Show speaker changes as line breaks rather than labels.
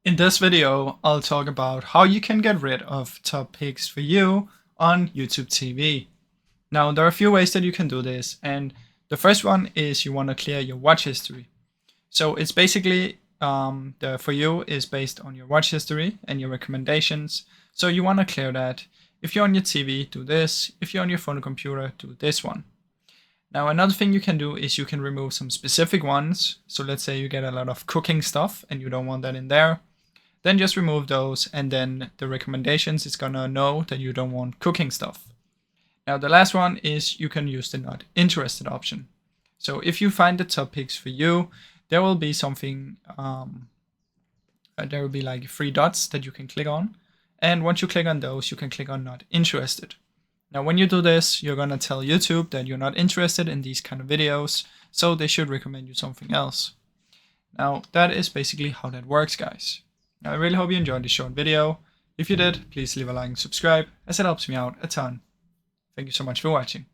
In this video, I'll talk about how you can get rid of top picks for you on YouTube TV. Now, there are a few ways that you can do this, and the first one is you want to clear your watch history. So it's basically the for you is based on your watch history and your recommendations. So you want to clear that. If you're on your TV, do this. If you're on your phone or computer, do this one. Now, another thing you can do is you can remove some specific ones. So let's say you get a lot of cooking stuff and you don't want that in there. Then just remove those, and then the recommendations is gonna know that you don't want cooking stuff. Now the last one is you can use the not interested option. So if you find the top picks for you, there will be something, there will be like 3 dots that you can click on. And once you click on those, you can click on not interested. Now when you do this, you're gonna tell YouTube that you're not interested in these kind of videos, so they should recommend you something else. Now that is basically how that works, guys. I really hope you enjoyed this short video. If you did, please leave a like and subscribe, as it helps me out a ton. Thank you so much for watching.